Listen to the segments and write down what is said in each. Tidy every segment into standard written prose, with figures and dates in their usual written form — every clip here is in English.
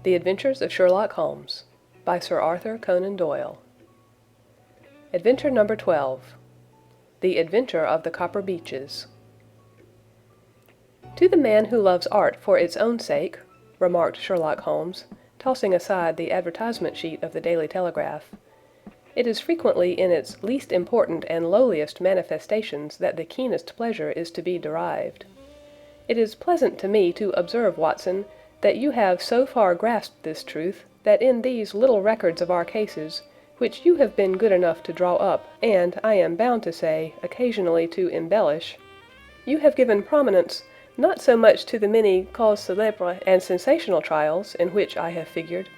The Adventures of Sherlock Holmes by Sir Arthur Conan Doyle. Adventure number 12. The Adventure of the Copper Beeches. "To the man who loves art for its own sake," remarked Sherlock Holmes, tossing aside the advertisement sheet of the Daily Telegraph, "it is frequently in its least important and lowliest manifestations that the keenest pleasure is to be derived. It is pleasant to me to observe, Watson, that you have so far grasped this truth, that in these little records of our cases, which you have been good enough to draw up, and, I am bound to say, occasionally to embellish, you have given prominence, not so much to the many causes célèbres and sensational trials in which I have figured,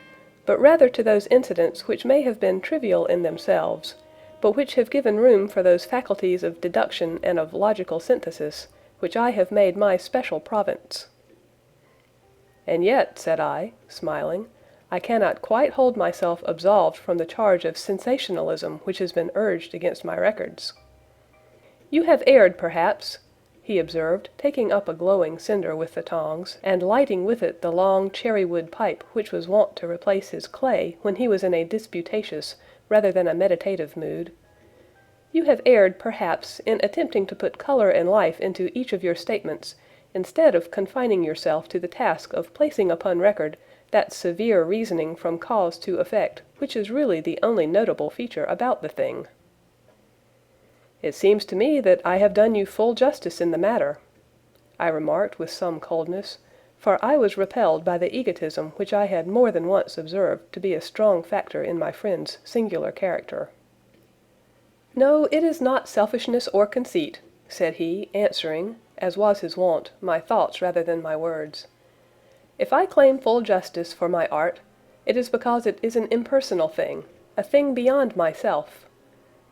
but rather to those incidents which may have been trivial in themselves, but which have given room for those faculties of deduction and of logical synthesis, which I have made my special province." "And yet," said I, smiling, "I cannot quite hold myself absolved from the charge of sensationalism which has been urged against my records." "You have erred, perhaps," he observed, taking up a glowing cinder with the tongs, and lighting with it the long cherry-wood pipe which was wont to replace his clay when he was in a disputatious rather than a meditative mood. "You have erred, perhaps, in attempting to put color and life into each of your statements, instead of confining yourself to the task of placing upon record that severe reasoning from cause to effect which is really the only notable feature about the thing." "It seems to me that I have done you full justice in the matter," I remarked with some coldness, for I was repelled by the egotism which I had more than once observed to be a strong factor in my friend's singular character. "No, it is not selfishness or conceit," said he, answering, as was his wont, my thoughts rather than my words. "If I claim full justice for my art, it is because it is an impersonal thing, a thing beyond myself.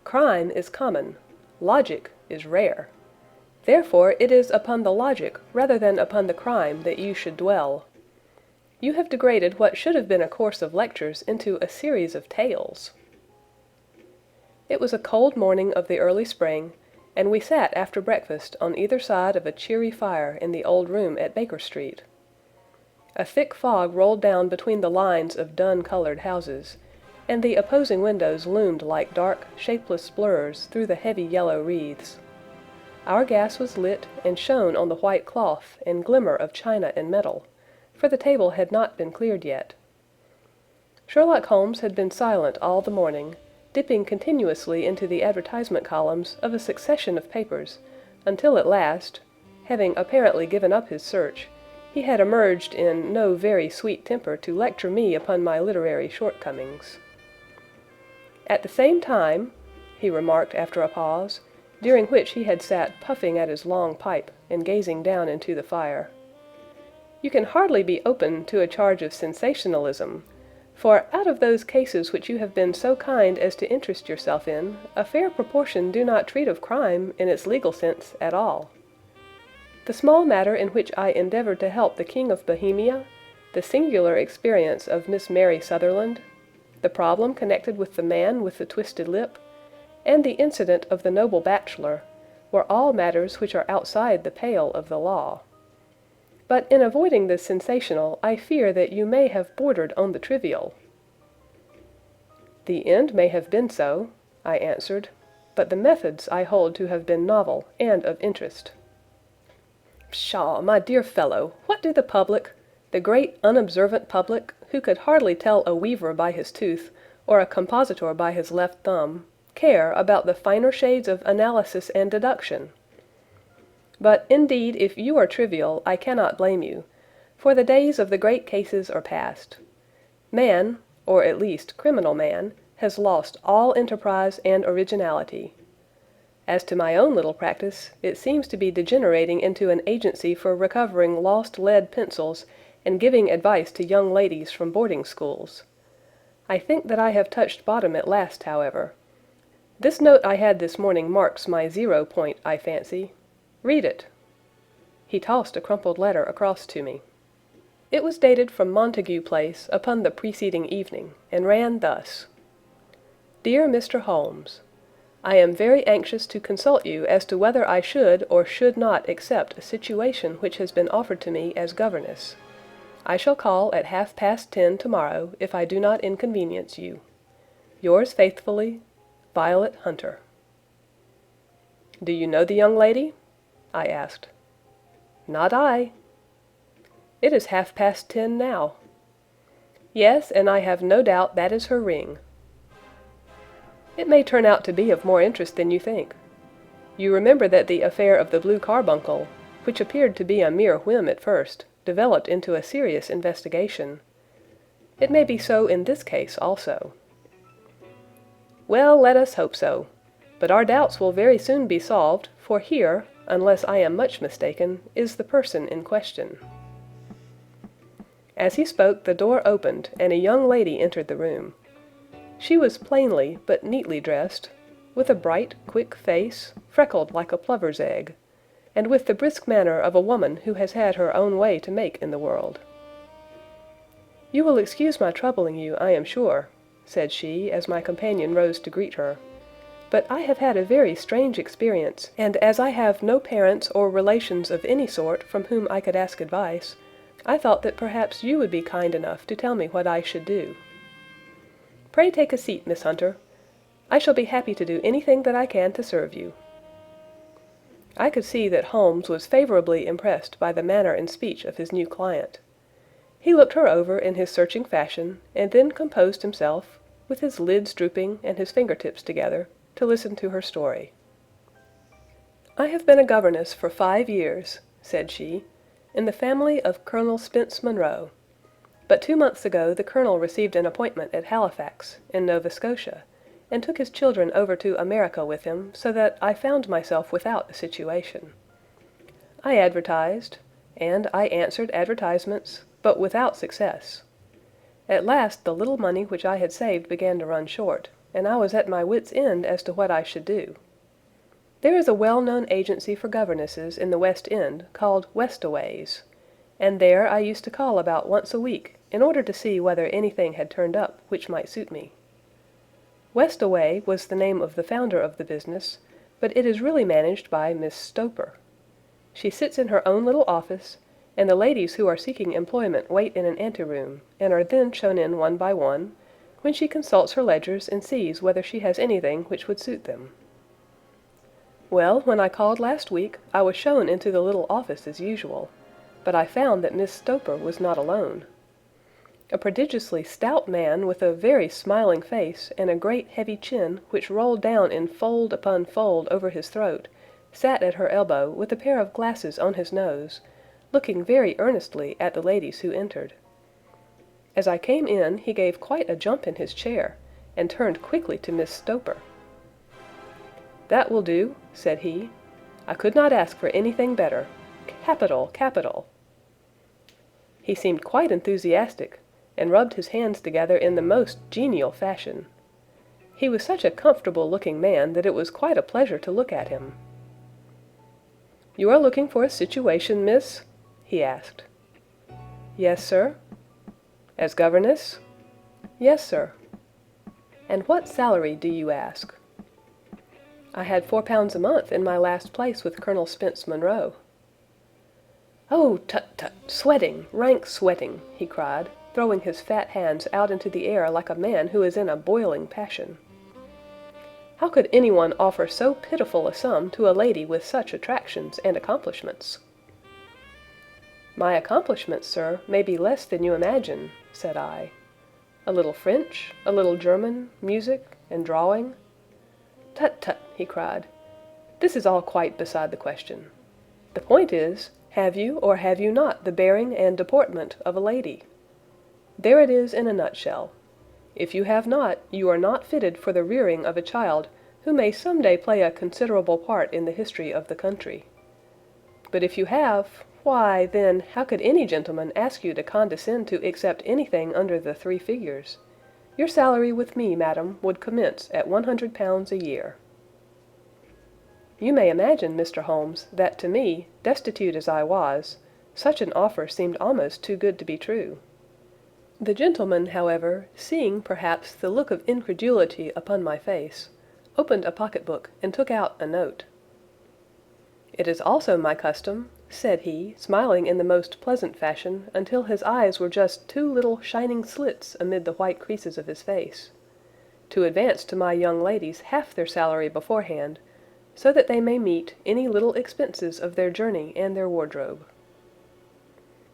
Crime is common. Logic is rare. Therefore it is upon the logic rather than upon the crime that you should dwell. You have degraded what should have been a course of lectures into a series of tales." It was a cold morning of the early spring, and we sat after breakfast on either side of a cheery fire in the old room at Baker Street. A thick fog rolled down between the lines of dun-colored houses, and the opposing windows loomed like dark, shapeless blurs through the heavy yellow wreaths. Our gas was lit and shone on the white cloth and glimmer of china and metal, for the table had not been cleared yet. Sherlock Holmes had been silent all the morning, dipping continuously into the advertisement columns of a succession of papers, until at last, having apparently given up his search, he had emerged in no very sweet temper to lecture me upon my literary shortcomings. "At the same time," he remarked after a pause, during which he had sat puffing at his long pipe and gazing down into the fire, "you can hardly be open to a charge of sensationalism, for out of those cases which you have been so kind as to interest yourself in, a fair proportion do not treat of crime in its legal sense at all. The small matter in which I endeavored to help the King of Bohemia, the singular experience of Miss Mary Sutherland, the problem connected with the man with the twisted lip, and the incident of the noble bachelor, were all matters which are outside the pale of the law. But in avoiding the sensational, I fear that you may have bordered on the trivial." "The end may have been so," I answered, "but the methods I hold to have been novel and of interest." "Pshaw, my dear fellow, what do the public, the great unobservant public, who could hardly tell a weaver by his tooth, or a compositor by his left thumb, care about the finer shades of analysis and deduction? But, indeed, if you are trivial, I cannot blame you, for the days of the great cases are past. Man, or at least criminal man, has lost all enterprise and originality. As to my own little practice, it seems to be degenerating into an agency for recovering lost lead pencils and giving advice to young ladies from boarding schools. I think that I have touched bottom at last, however. This note I had this morning marks my 0 point, I fancy. Read it." He tossed a crumpled letter across to me. It was dated from Montague Place upon the preceding evening, and ran thus: "Dear Mr. Holmes, I am very anxious to consult you as to whether I should or should not accept a situation which has been offered to me as governess. I shall call at 10:30 tomorrow if I do not inconvenience you. Yours faithfully, Violet Hunter. Do you know the young lady? I asked. Not I. It is 10:30 now. Yes, and I have no doubt that is her ring. It may turn out to be of more interest than you think. You remember that the affair of the blue carbuncle, which appeared to be a mere whim at first, developed into a serious investigation. It may be so in this case also. Well, let us hope so. But our doubts will very soon be solved, for here, unless I am much mistaken, is the person in question. As he spoke, the door opened, and a young lady entered the room. She was plainly but neatly dressed, with a bright, quick face, freckled like a plover's egg, and with the brisk manner of a woman who has had her own way to make in the world. "You will excuse my troubling you, I am sure," said she, as my companion rose to greet her, "but I have had a very strange experience, and as I have no parents or relations of any sort from whom I could ask advice, I thought that perhaps you would be kind enough to tell me what I should do. Pray take a seat, Miss Hunter. I shall be happy to do anything that I can to serve you." I could see that Holmes was favorably impressed by the manner and speech of his new client. He looked her over in his searching fashion, and then composed himself, with his lids drooping and his fingertips together, to listen to her story. "I have been a governess for 5 years," said she, "in the family of Colonel Spence Munro. But 2 months ago the Colonel received an appointment at Halifax, in Nova Scotia, and took his children over to America with him, so that I found myself without a situation. I advertised, and I answered advertisements, but without success. At last the little money which I had saved began to run short, and I was at my wits' end as to what I should do. There is a well-known agency for governesses in the West End called Westaways, and there I used to call about once a week in order to see whether anything had turned up which might suit me. Westaway was the name of the founder of the business, but it is really managed by Miss Stoper. She sits in her own little office, and the ladies who are seeking employment wait in an anteroom, and are then shown in one by one, when she consults her ledgers and sees whether she has anything which would suit them. Well, when I called last week, I was shown into the little office as usual, but I found that Miss Stoper was not alone. A prodigiously stout man with a very smiling face and a great heavy chin which rolled down in fold upon fold over his throat, sat at her elbow with a pair of glasses on his nose, looking very earnestly at the ladies who entered. As I came in, he gave quite a jump in his chair, and turned quickly to Miss Stoper. "That will do," said he. "I could not ask for anything better. Capital, capital!" He seemed quite enthusiastic, and rubbed his hands together in the most genial fashion. He was such a comfortable-looking man that it was quite a pleasure to look at him. "You are looking for a situation, miss?" he asked. "Yes, sir." "As governess?" "Yes, sir." "And what salary do you ask?" "I had £4 a month in my last place with Colonel Spence Munro." "Oh, tut, tut! Sweating, rank sweating!" he cried, throwing his fat hands out into the air like a man who is in a boiling passion. "How could anyone offer so pitiful a sum to a lady with such attractions and accomplishments?" "My accomplishments, sir, may be less than you imagine," said I. "A little French, a little German, music, and drawing—" "Tut, tut!" he cried. "This is all quite beside the question. The point is, have you or have you not the bearing and deportment of a lady? There it is in a nutshell. If you have not, you are not fitted for the rearing of a child who may some day play a considerable part in the history of the country. But if you have, why, then, how could any gentleman ask you to condescend to accept anything under the 3 figures? Your salary with me, madam, would commence at £100 a year." You may imagine, Mr. Holmes, that to me, destitute as I was, such an offer seemed almost too good to be true. The gentleman, however, seeing perhaps the look of incredulity upon my face, opened a pocket-book and took out a note. "It is also my custom," said he, smiling in the most pleasant fashion until his eyes were just two little shining slits amid the white creases of his face, "to advance to my young ladies half their salary beforehand, so that they may meet any little expenses of their journey and their wardrobe."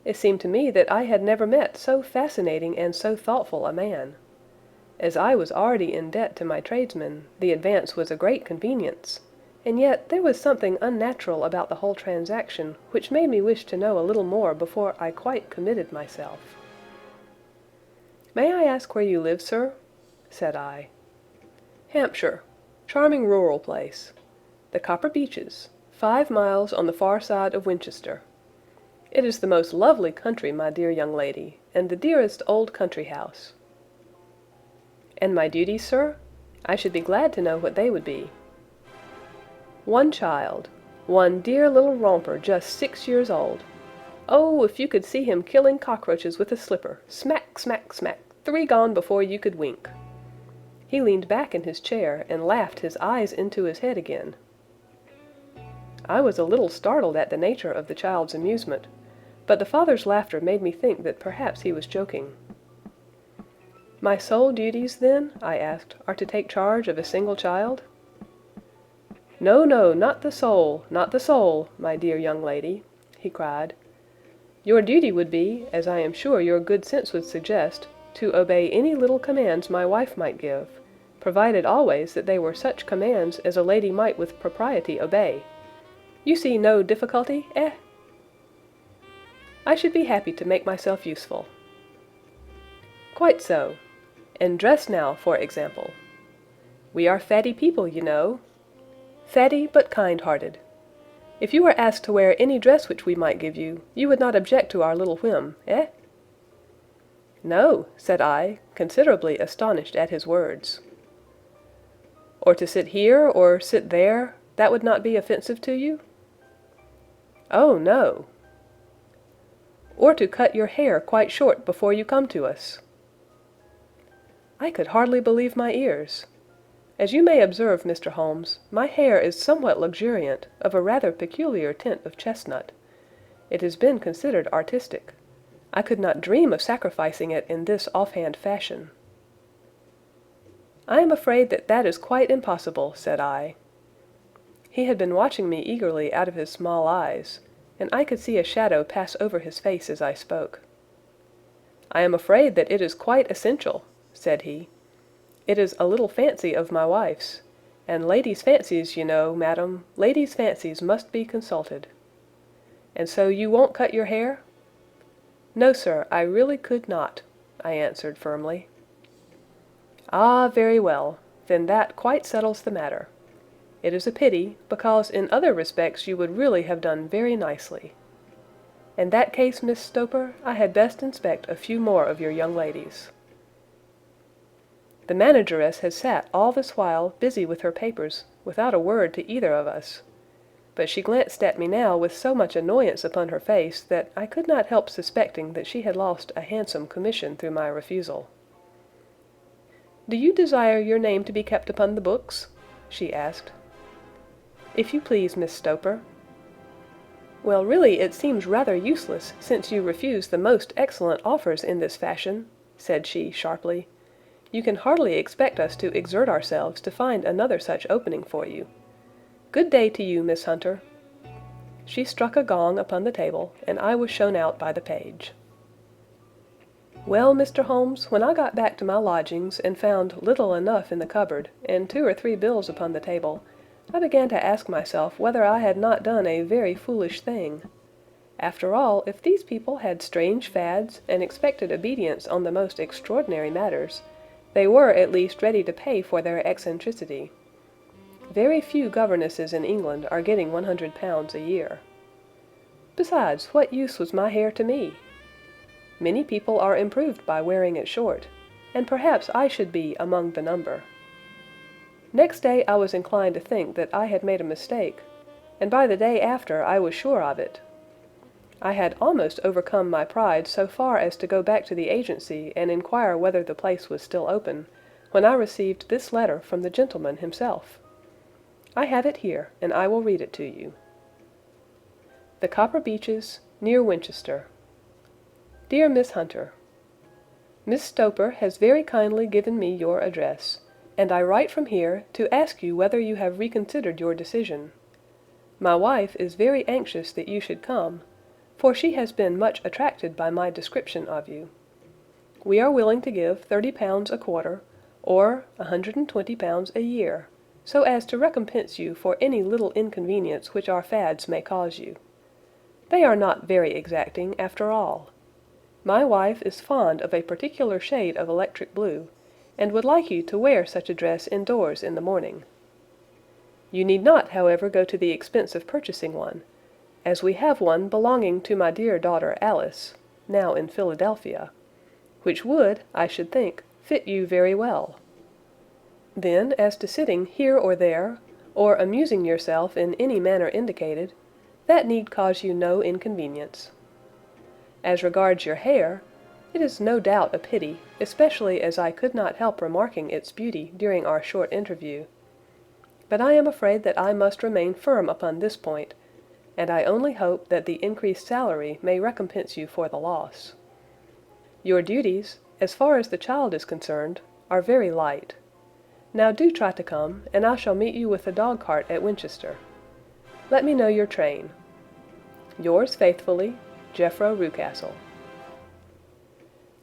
It seemed to me that I had never met so fascinating and so thoughtful a man. As I was already in debt to my tradesmen, the advance was a great convenience, and yet there was something unnatural about the whole transaction which made me wish to know a little more before I quite committed myself. "May I ask where you live, sir?" said I. "Hampshire. Charming rural place. The Copper Beeches, 5 miles on the far side of Winchester. It is the most lovely country, my dear young lady, and the dearest old country house." "And my duties, sir? I should be glad to know what they would be." "One child. One dear little romper just 6 years old. Oh, if you could see him killing cockroaches with a slipper, smack, smack, smack, 3 gone before you could wink." He leaned back in his chair and laughed his eyes into his head again. I was a little startled at the nature of the child's amusement, but the father's laughter made me think that perhaps he was joking. "My sole duties, then," I asked, "are to take charge of a single child?" "No, no, not the sole, not the sole, my dear young lady," he cried. "Your duty would be, as I am sure your good sense would suggest, to obey any little commands my wife might give, provided always that they were such commands as a lady might with propriety obey. You see no difficulty, eh?" "I should be happy to make myself useful." "Quite so. And dress now, for example. We are fatty people, you know. Fatty but kind-hearted. If you were asked to wear any dress which we might give you, you would not object to our little whim, eh?" "No," said I, considerably astonished at his words. "Or to sit here, or sit there, that would not be offensive to you?" "Oh, no." "Or to cut your hair quite short before you come to us?" I could hardly believe my ears. As you may observe, Mr. Holmes, my hair is somewhat luxuriant, of a rather peculiar tint of chestnut. It has been considered artistic. I could not dream of sacrificing it in this offhand fashion. "I am afraid that that is quite impossible," said I. He had been watching me eagerly out of his small eyes, and I could see a shadow pass over his face as I spoke. "I am afraid that it is quite essential," said he. "It is a little fancy of my wife's, and ladies' fancies, you know, madam, ladies' fancies must be consulted. And so you won't cut your hair?" "No, sir, I really could not," I answered firmly. "Ah, very well. Then that quite settles the matter. It is a pity, because in other respects you would really have done very nicely. In that case, Miss Stoper, I had best inspect a few more of your young ladies." The manageress had sat all this while busy with her papers, without a word to either of us. But she glanced at me now with so much annoyance upon her face that I could not help suspecting that she had lost a handsome commission through my refusal. "Do you desire your name to be kept upon the books?" she asked. "If you please, Miss Stoper." "Well, really it seems rather useless, since you refuse the most excellent offers in this fashion," said she sharply. "You can hardly expect us to exert ourselves to find another such opening for you. Good day to you, Miss Hunter." She struck a gong upon the table, and I was shown out by the page. Well, Mr. Holmes, when I got back to my lodgings and found little enough in the cupboard, and 2 or 3 bills upon the table, I began to ask myself whether I had not done a very foolish thing. After all, if these people had strange fads and expected obedience on the most extraordinary matters, they were at least ready to pay for their eccentricity. Very few governesses in England are getting £100 a year. Besides, what use was my hair to me? Many people are improved by wearing it short, and perhaps I should be among the number. Next day I was inclined to think that I had made a mistake, and by the day after I was sure of it. I had almost overcome my pride so far as to go back to the agency and inquire whether the place was still open, when I received this letter from the gentleman himself. I have it here, and I will read it to you. The Copper Beeches, near Winchester. Dear Miss Hunter, Miss Stoper has very kindly given me your address, and I write from here to ask you whether you have reconsidered your decision. My wife is very anxious that you should come, for she has been much attracted by my description of you. We are willing to give £30 a quarter, or £120 a year, so as to recompense you for any little inconvenience which our fads may cause you. They are not very exacting, after all. My wife is fond of a particular shade of electric blue, and would like you to wear such a dress indoors in the morning. You need not, however, go to the expense of purchasing one, as we have one belonging to my dear daughter Alice, now in Philadelphia, which would, I should think, fit you very well. Then, as to sitting here or there, or amusing yourself in any manner indicated, that need cause you no inconvenience. As regards your hair, it is no doubt a pity, especially as I could not help remarking its beauty during our short interview. But I am afraid that I must remain firm upon this point, and I only hope that the increased salary may recompense you for the loss. Your duties, as far as the child is concerned, are very light. Now do try to come, and I shall meet you with the dog-cart at Winchester. Let me know your train. Yours faithfully, Jethro Rucastle.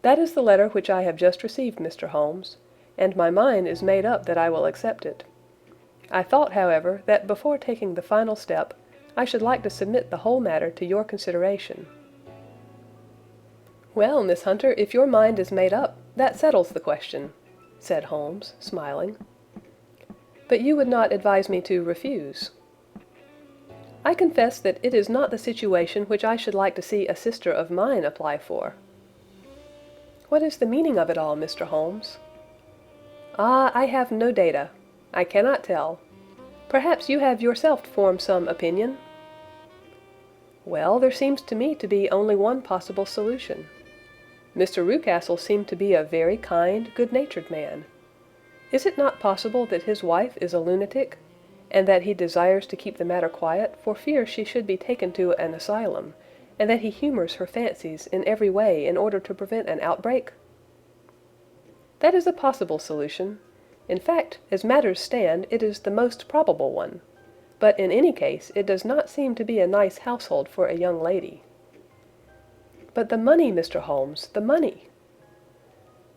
That is the letter which I have just received, Mr. Holmes, and my mind is made up that I will accept it. I thought, however, that before taking the final step, I should like to submit the whole matter to your consideration. Well, Miss Hunter, if your mind is made up, that settles the question, said Holmes, smiling. But you would not advise me to refuse. I confess that it is not the situation which I should like to see a sister of mine apply for. What is the meaning of it all, Mr. Holmes? Ah, I have no data. I cannot tell. Perhaps you have yourself formed some opinion? Well, there seems to me to be only one possible solution. Mr. Rucastle seemed to be a very kind, good-natured man. Is it not possible that his wife is a lunatic, and that he desires to keep the matter quiet for fear she should be taken to an asylum, and that he humors her fancies in every way in order to prevent an outbreak? That is a possible solution. In fact, as matters stand, it is the most probable one. But in any case, it does not seem to be a nice household for a young lady. But the money, Mr. Holmes, the money!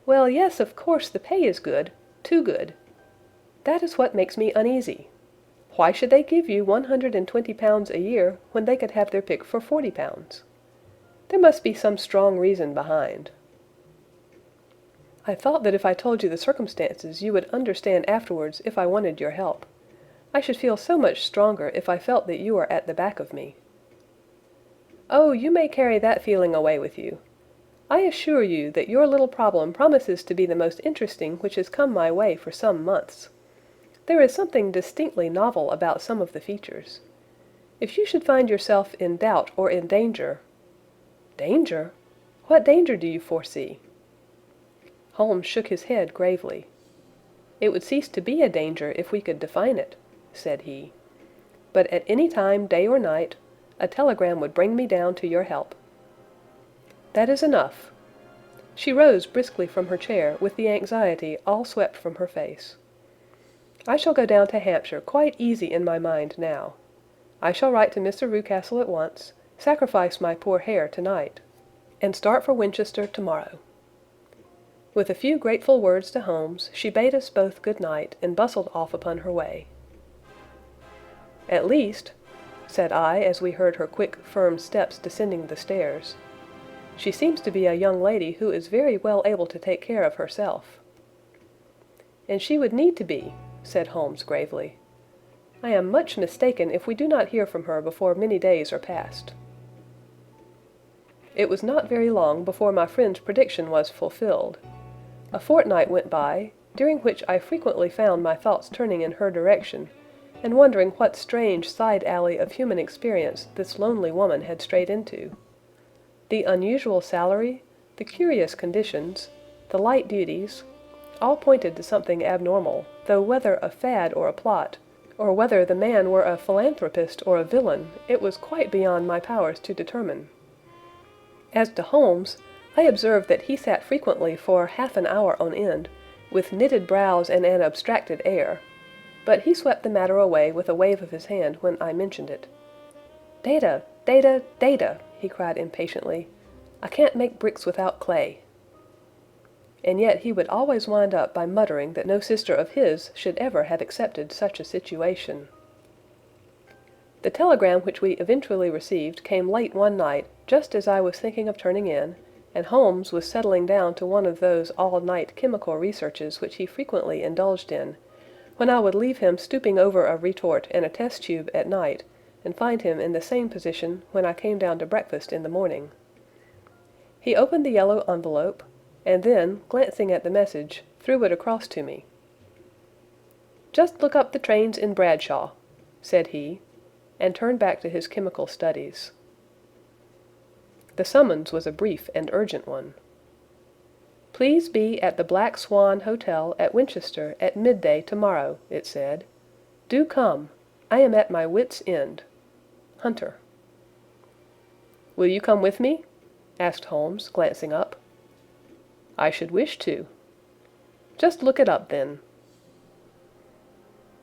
Well, yes, of course, the pay is good, too good. That is what makes me uneasy. Why should they give you £120 a year when they could have their pick for £40? There must be some strong reason behind. I thought that if I told you the circumstances you would understand afterwards if I wanted your help. I should feel so much stronger if I felt that you are at the back of me. Oh, you may carry that feeling away with you. I assure you that your little problem promises to be the most interesting which has come my way for some months. There is something distinctly novel about some of the features. If you should find yourself in doubt or in danger— Danger? What danger do you foresee? Holmes shook his head gravely. It would cease to be a danger if we could define it, said he. But at any time, day or night, a telegram would bring me down to your help. That is enough. She rose briskly from her chair with the anxiety all swept from her face. I shall go down to Hampshire quite easy in my mind now. I shall write to Mr. Rucastle at once, sacrifice my poor hair tonight, and start for Winchester tomorrow. With a few grateful words to Holmes, she bade us both good night and bustled off upon her way. At least, said I as we heard her quick, firm steps descending the stairs, she seems to be a young lady who is very well able to take care of herself. And she would need to be, said Holmes gravely. I am much mistaken if we do not hear from her before many days are past. It was not very long before my friend's prediction was fulfilled. A fortnight went by, during which I frequently found my thoughts turning in her direction, and wondering what strange side alley of human experience this lonely woman had strayed into. The unusual salary, the curious conditions, the light duties, all pointed to something abnormal, though whether a fad or a plot, or whether the man were a philanthropist or a villain, it was quite beyond my powers to determine. As to Holmes, I observed that he sat frequently for half an hour on end, with knitted brows and an abstracted air, but he swept the matter away with a wave of his hand when I mentioned it. "Data, data, data!" he cried impatiently. "I can't make bricks without clay." And yet he would always wind up by muttering that no sister of his should ever have accepted such a situation. The telegram which we eventually received came late one night, just as I was thinking of turning in, and Holmes was settling down to one of those all-night chemical researches which he frequently indulged in, when I would leave him stooping over a retort and a test tube at night, and find him in the same position when I came down to breakfast in the morning. He opened the yellow envelope, and then, glancing at the message, threw it across to me. "Just look up the trains in Bradshaw," said he, and turned back to his chemical studies. The summons was a brief and urgent one. "Please be at the Black Swan Hotel at Winchester at midday tomorrow," it said. "Do come. I am at my wits' end. Hunter." "Will you come with me?" asked Holmes, glancing up. "I should wish to." "Just look it up, then."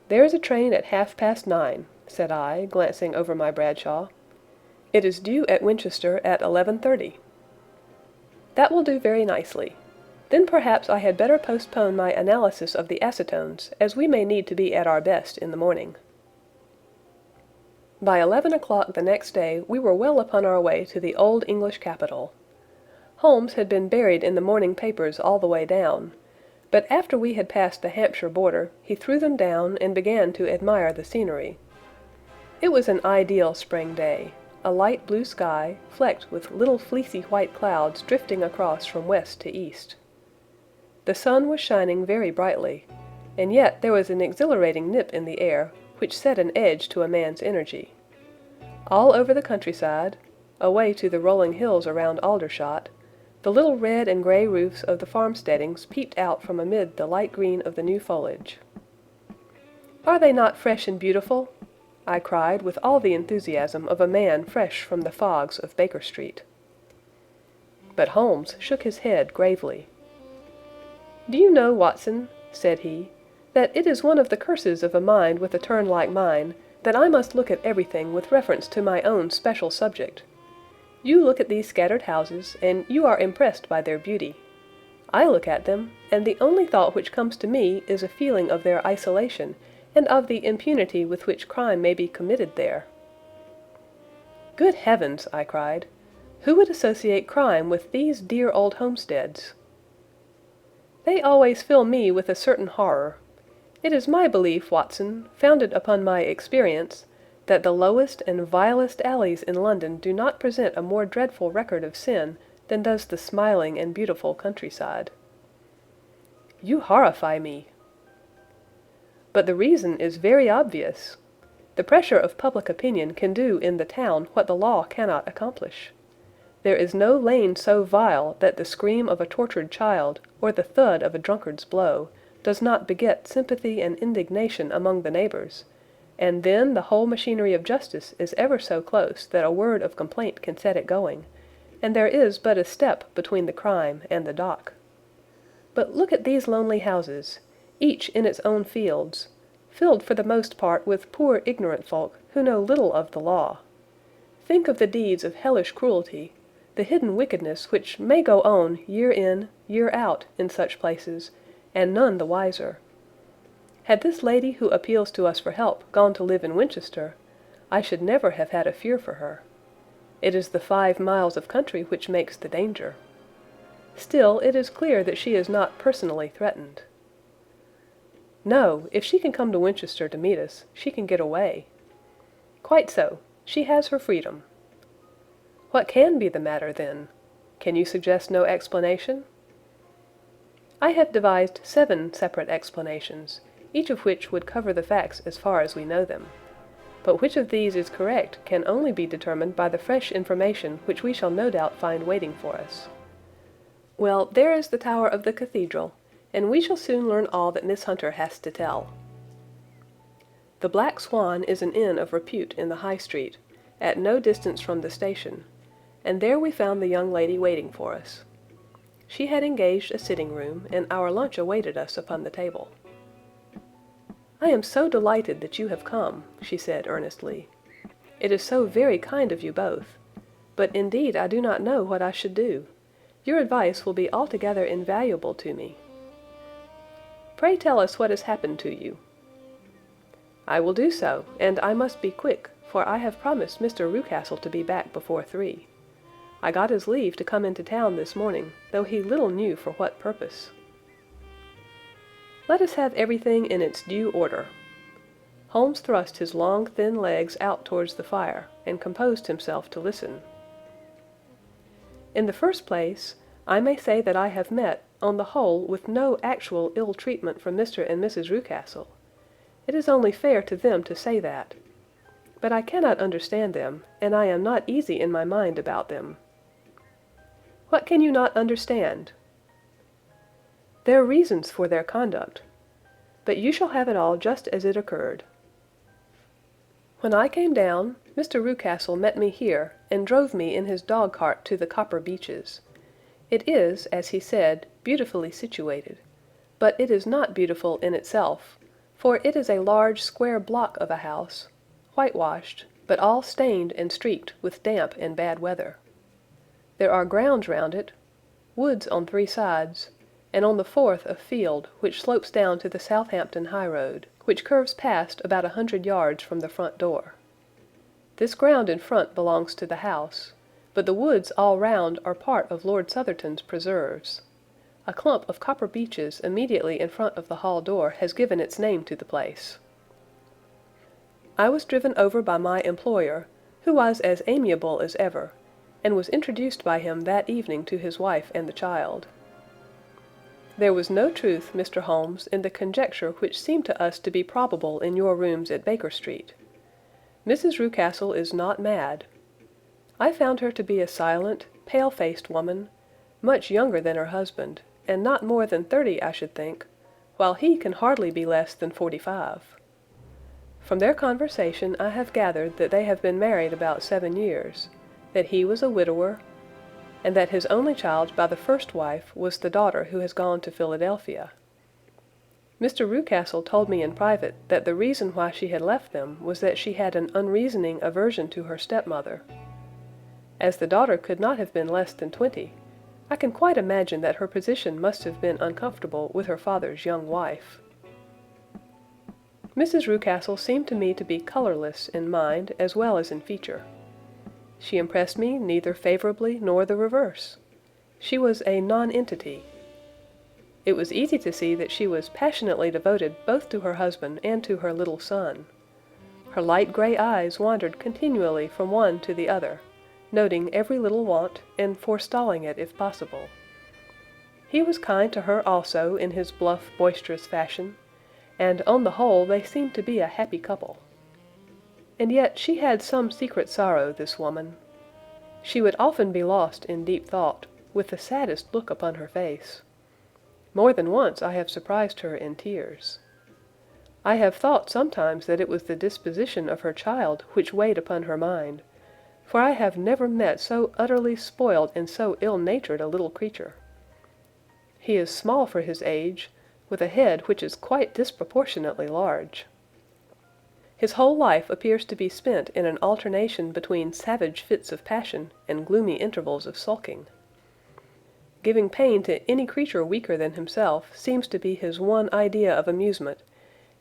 "There is a train at 9:30, said I, glancing over my Bradshaw. "It is due at Winchester at 11:30. "That will do very nicely. Then perhaps I had better postpone my analysis of the acetones, as we may need to be at our best in the morning." By 11 o'clock the next day we were well upon our way to the old English capital. Holmes had been buried in the morning papers all the way down, but after we had passed the Hampshire border he threw them down and began to admire the scenery. It was an ideal spring day, a light blue sky, flecked with little fleecy white clouds drifting across from west to east. The sun was shining very brightly, and yet there was an exhilarating nip in the air, which set an edge to a man's energy. All over the countryside, away to the rolling hills around Aldershot, the little red and grey roofs of the farmsteadings peeped out from amid the light green of the new foliage. "Are they not fresh and beautiful?" I cried with all the enthusiasm of a man fresh from the fogs of Baker Street. But Holmes shook his head gravely. "Do you know, Watson," said he, "that it is one of the curses of a mind with a turn like mine, that I must look at everything with reference to my own special subject. You look at these scattered houses, and you are impressed by their beauty. I look at them, and the only thought which comes to me is a feeling of their isolation, and of the impunity with which crime may be committed there." "Good heavens!" I cried. "Who would associate crime with these dear old homesteads?" "They always fill me with a certain horror. It is my belief, Watson, founded upon my experience, that the lowest and vilest alleys in London do not present a more dreadful record of sin than does the smiling and beautiful countryside." "You horrify me." "But the reason is very obvious. The pressure of public opinion can do in the town what the law cannot accomplish. There is no lane so vile that the scream of a tortured child, or the thud of a drunkard's blow, does not beget sympathy and indignation among the neighbours, and then the whole machinery of justice is ever so close that a word of complaint can set it going, and there is but a step between the crime and the dock. But look at these lonely houses, each in its own fields, filled for the most part with poor ignorant folk who know little of the law. Think of the deeds of hellish cruelty, the hidden wickedness which may go on year in, year out in such places, and none the wiser. Had this lady who appeals to us for help gone to live in Winchester, I should never have had a fear for her. It is the 5 miles of country which makes the danger. Still, it is clear that she is not personally threatened. No, if she can come to Winchester to meet us, she can get away. Quite so, she has her freedom. What can be the matter, then? Can you suggest no explanation? I have devised 7 separate explanations, each of which would cover the facts as far as we know them. But which of these is correct can only be determined by the fresh information which we shall no doubt find waiting for us. Well, there is the tower of the cathedral, and we shall soon learn all that Miss Hunter has to tell. The Black Swan is an inn of repute in the High Street, at no distance from the station, and there we found the young lady waiting for us. She had engaged a sitting room, and our lunch awaited us upon the table. "I am so delighted that you have come," she said earnestly. "It is so very kind of you both, but indeed I do not know what I should do. Your advice will be altogether invaluable to me. Pray tell us what has happened to you." "I will do so, and I must be quick, for I have promised Mr. Rucastle to be back before 3. I got his leave to come into town this morning, though he little knew for what purpose." "Let us have everything in its due order." Holmes thrust his long, thin legs out towards the fire, and composed himself to listen. "In the first place, I may say that I have met, on the whole, with no actual ill treatment from Mr. and Mrs. Rucastle. It is only fair to them to say that. But I cannot understand them, and I am not easy in my mind about them." "What can you not understand?" "Their reasons for their conduct. But you shall have it all just as it occurred. When I came down, Mr. Rucastle met me here, and drove me in his dog-cart to the Copper Beeches. It is, as he said, beautifully situated, but it is not beautiful in itself, for it is a large square block of a house, whitewashed, but all stained and streaked with damp and bad weather. There are grounds round it, woods on 3 sides, and on the 4th a field which slopes down to the Southampton highroad, which curves past about 100 yards from the front door. This ground in front belongs to the house, but the woods all round are part of Lord Southerton's preserves. A clump of copper beeches immediately in front of the hall door has given its name to the place. I was driven over by my employer, who was as amiable as ever, and was introduced by him that evening to his wife and the child. There was no truth, Mr. Holmes, in the conjecture which seemed to us to be probable in your rooms at Baker Street. Mrs. Rucastle is not mad. I found her to be a silent, pale-faced woman, much younger than her husband, and not more than 30, I should think, while he can hardly be less than 45. From their conversation I have gathered that they have been married about 7 years, that he was a widower, and that his only child by the first wife was the daughter who has gone to Philadelphia. Mr. Rucastle told me in private that the reason why she had left them was that she had an unreasoning aversion to her stepmother. As the daughter could not have been less than 20, I can quite imagine that her position must have been uncomfortable with her father's young wife. Mrs. Rucastle seemed to me to be colorless in mind as well as in feature. She impressed me neither favorably nor the reverse. She was a nonentity. It was easy to see that she was passionately devoted both to her husband and to her little son. Her light gray eyes wandered continually from one to the other, noting every little want and forestalling it if possible. He was kind to her also in his bluff, boisterous fashion, and on the whole they seemed to be a happy couple. And yet she had some secret sorrow, this woman. She would often be lost in deep thought, with the saddest look upon her face. More than once I have surprised her in tears. I have thought sometimes that it was the disposition of her child which weighed upon her mind, for I have never met so utterly spoiled and so ill-natured a little creature. He is small for his age, with a head which is quite disproportionately large. His whole life appears to be spent in an alternation between savage fits of passion and gloomy intervals of sulking. Giving pain to any creature weaker than himself seems to be his one idea of amusement,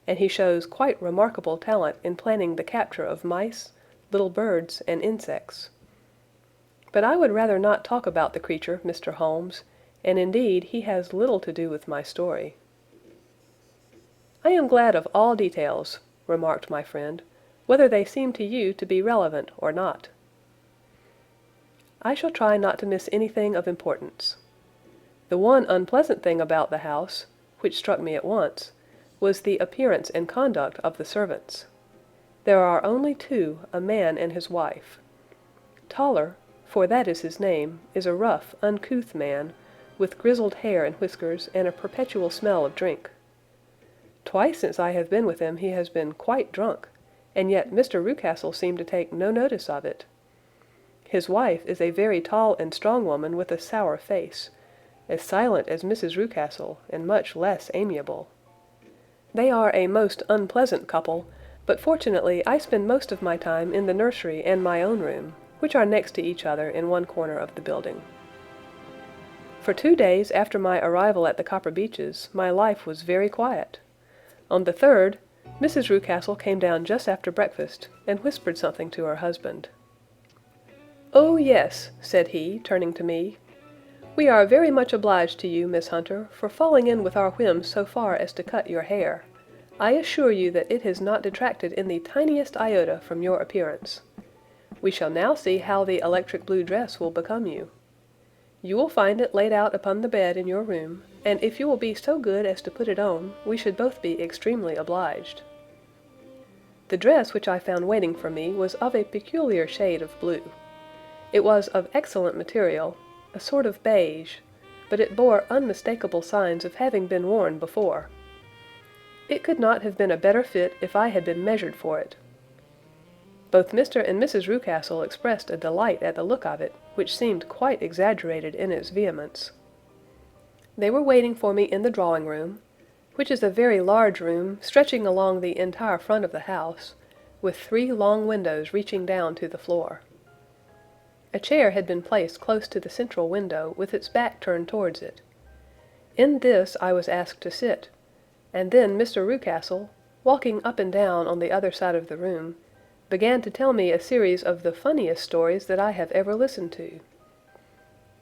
and he shows quite remarkable talent in planning the capture of mice, little birds, and insects. But I would rather not talk about the creature, Mr. Holmes, and indeed he has little to do with my story. "I am glad of all details," remarked my friend, "whether they seem to you to be relevant or not." "I shall try not to miss anything of importance. The one unpleasant thing about the house, which struck me at once, was the appearance and conduct of the servants. There are only 2, a man and his wife. Toller, for that is his name, is a rough, uncouth man, with grizzled hair and whiskers, and a perpetual smell of drink. Twice since I have been with him he has been quite drunk, and yet Mr. Rucastle seemed to take no notice of it. His wife is a very tall and strong woman with a sour face, as silent as Mrs. Rucastle, and much less amiable. They are a most unpleasant couple, but fortunately I spend most of my time in the nursery and my own room, which are next to each other in one corner of the building. For 2 days after my arrival at the Copper Beeches, my life was very quiet. On the third, Mrs. Rucastle came down just after breakfast, and whispered something to her husband. "Oh, yes," said he, turning to me. "We are very much obliged to you, Miss Hunter, for falling in with our whims so far as to cut your hair. I assure you that it has not detracted in the tiniest iota from your appearance. We shall now see how the electric blue dress will become you. You will find it laid out upon the bed in your room, and if you will be so good as to put it on, we should both be extremely obliged." The dress which I found waiting for me was of a peculiar shade of blue. It was of excellent material, a sort of beige, but it bore unmistakable signs of having been worn before. It could not have been a better fit if I had been measured for it. Both Mr. and Mrs. Rucastle expressed a delight at the look of it, which seemed quite exaggerated in its vehemence. They were waiting for me in the drawing-room, which is a very large room stretching along the entire front of the house, with 3 long windows reaching down to the floor. A chair had been placed close to the central window, with its back turned towards it. In this I was asked to sit, and then Mr. Rucastle, walking up and down on the other side of the room, began to tell me a series of the funniest stories that I have ever listened to.